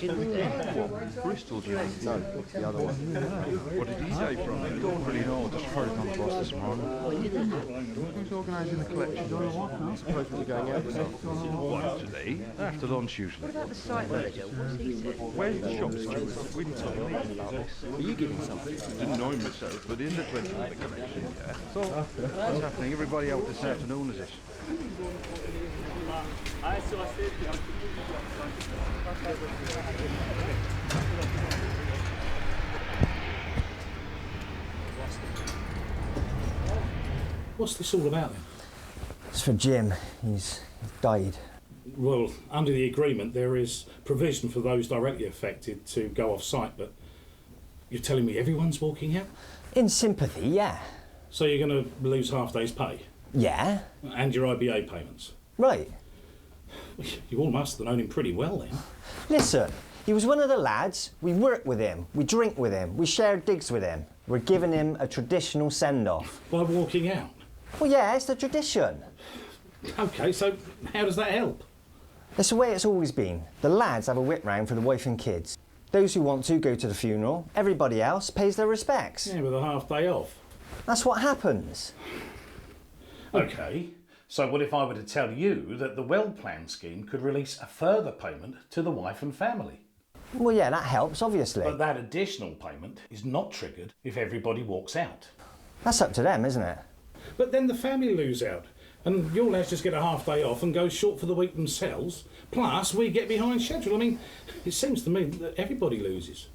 didn't they? What? Bristol, do you think? No, the other one. What did he say from it? I don't really know. Just heard it on the bus this morning. Why didn't they? Who's organising the collection? I suppose we're going out this afternoon. What, today? After lunch usually. What about the site manager? What's he said? Where's the shop steward? We didn't tell me about this. Are you giving something? Didn't know him myself, but in the 20 of the collection, yeah. So, what's happening? Everybody out this afternoon, is it? What's this all about then? It's for Jim. He's died. Well, under the agreement there is provision for those directly affected to go off site, but you're telling me everyone's walking out? In sympathy, yeah. So you're going to lose half day's pay? Yeah. And your IBA payments? Right. You all must have known him pretty well then. Listen, he was one of the lads. We work with him, we drink with him, we share digs with him. We're giving him a traditional send-off. By walking out? Well, yeah, it's the tradition. OK, so how does that help? It's the way it's always been. The lads have a whip round for the wife and kids. Those who want to go to the funeral, everybody else pays their respects. Yeah, with a half day off. That's what happens. OK, so what if I were to tell you that the well plan scheme could release a further payment to the wife and family? Well, yeah, that helps, obviously. But that additional payment is not triggered if everybody walks out. That's up to them, isn't it? But then the family lose out, and your lads just get a half day off and go short for the week themselves, plus we get behind schedule. I mean, it seems to me that everybody loses.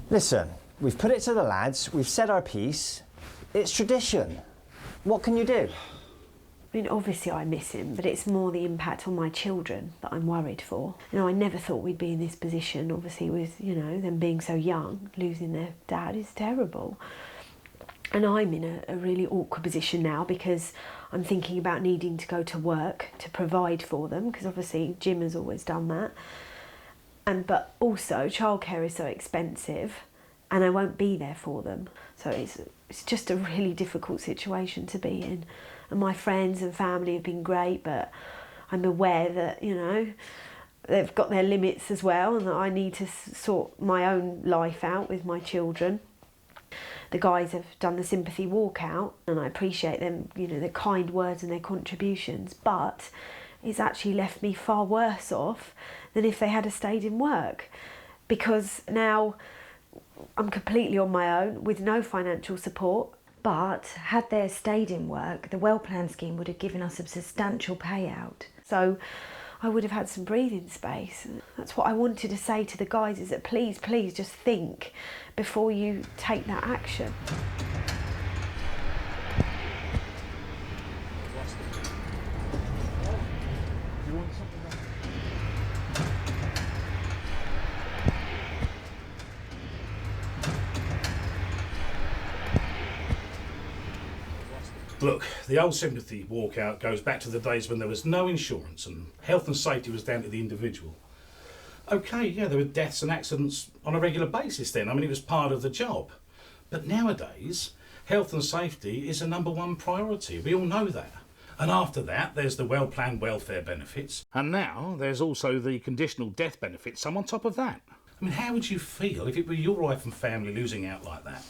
Listen, we've put it to the lads, we've said our piece. It's tradition. What can you do? I mean, obviously I miss him, but it's more the impact on my children that I'm worried for. You know, I never thought we'd be in this position, obviously with, you know, them being so young, losing their dad is terrible. And I'm in a really awkward position now because I'm thinking about needing to go to work to provide for them, because obviously Jim has always done that. But also childcare is so expensive and I won't be there for them. So it's just a really difficult situation to be in. And my friends and family have been great, but I'm aware that, you know, they've got their limits as well and that I need to sort my own life out with my children. The guys have done the Sympathy walkout and I appreciate them, you know, their kind words and their contributions, but it's actually left me far worse off than if they had stayed in work, because now I'm completely on my own with no financial support. But had they stayed in work, the well plan scheme would have given us a substantial payout. So I would have had some breathing space. That's what I wanted to say to the guys, is that please, please just think before you take that action. Look, the old Sympathy walkout goes back to the days when there was no insurance and health and safety was down to the individual. OK, yeah, there were deaths and accidents on a regular basis then. I mean, it was part of the job. But nowadays, health and safety is a #1 priority. We all know that. And after that, there's the well-planned welfare benefits. And now there's also the conditional death benefits, some on top of that. I mean, how would you feel if it were your wife and family losing out like that?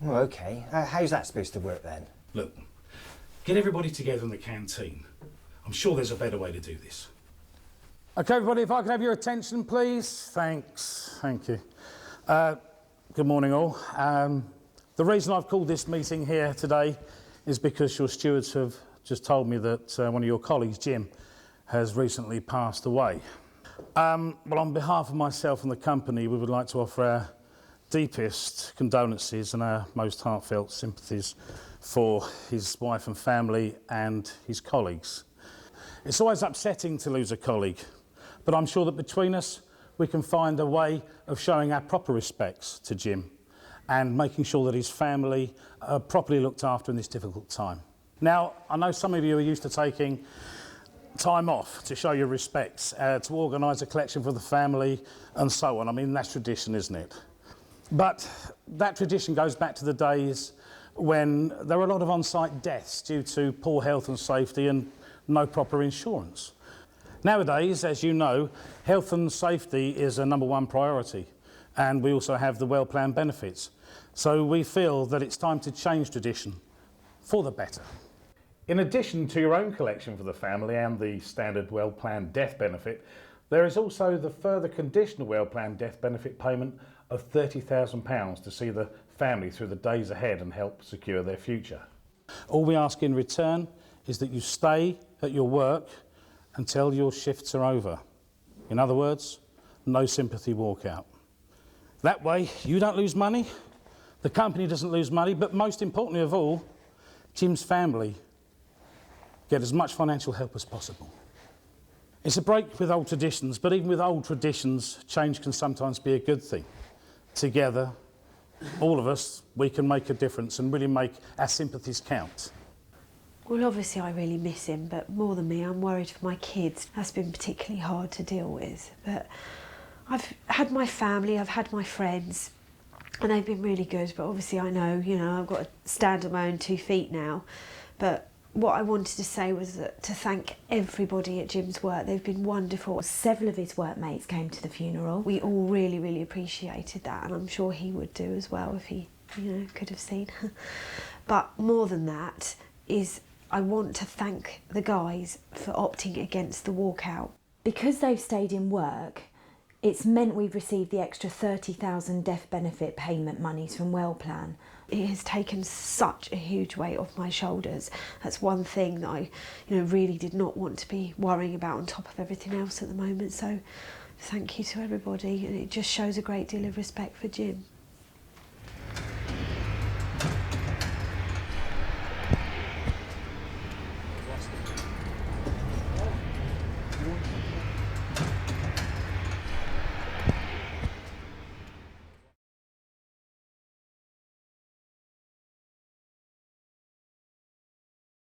Well, OK. How's that supposed to work then? Look, get everybody together in the canteen. I'm sure there's a better way to do this. OK, everybody, if I could have your attention, please. Thanks. Thank you. Good morning, all. The reason I've called this meeting here today is because your stewards have just told me that one of your colleagues, Jim, has recently passed away. Well, on behalf of myself and the company, we would like to offer our deepest condolences and our most heartfelt sympathies for his wife and family and his colleagues. It's always upsetting to lose a colleague, but I'm sure that between us we can find a way of showing our proper respects to Jim and making sure that his family are properly looked after in this difficult time. Now, I know some of you are used to taking time off to show your respects, to organise a collection for the family and so on. I mean, that's tradition, isn't it? But that tradition goes back to the days when there were a lot of on-site deaths due to poor health and safety and no proper insurance. Nowadays, as you know, health and safety is a #1 priority, and we also have the well plan benefits. So we feel that it's time to change tradition for the better. In addition to your own collection for the family and the standard well planned death benefit, there is also the further conditional well planned death benefit payment of £30,000 to see the family through the days ahead and help secure their future. All we ask in return is that you stay at your work until your shifts are over. In other words, no sympathy walkout. That way you don't lose money, the company doesn't lose money, but most importantly of all, Jim's family get as much financial help as possible. It's a break with old traditions, but even with old traditions, change can sometimes be a good thing. Together, all of us, we can make a difference and really make our sympathies count. Well, obviously I really miss him, but more than me, I'm worried for my kids. That's been particularly hard to deal with. But I've had my family, I've had my friends, and they've been really good. But obviously I know, I've got to stand on my own 2 feet now. But what I wanted to say was to thank everybody at Jim's work. They've been wonderful. Several of his workmates came to the funeral. We all really, really appreciated that, and I'm sure he would do as well if he, could have seen. But more than that is I want to thank the guys for opting against the walkout. Because they've stayed in work, it's meant we've received the extra £30,000 death benefit payment monies from Wellplan. It has taken such a huge weight off my shoulders. That's one thing that I, really did not want to be worrying about on top of everything else at the moment. So thank you to everybody, and it just shows a great deal of respect for Jim.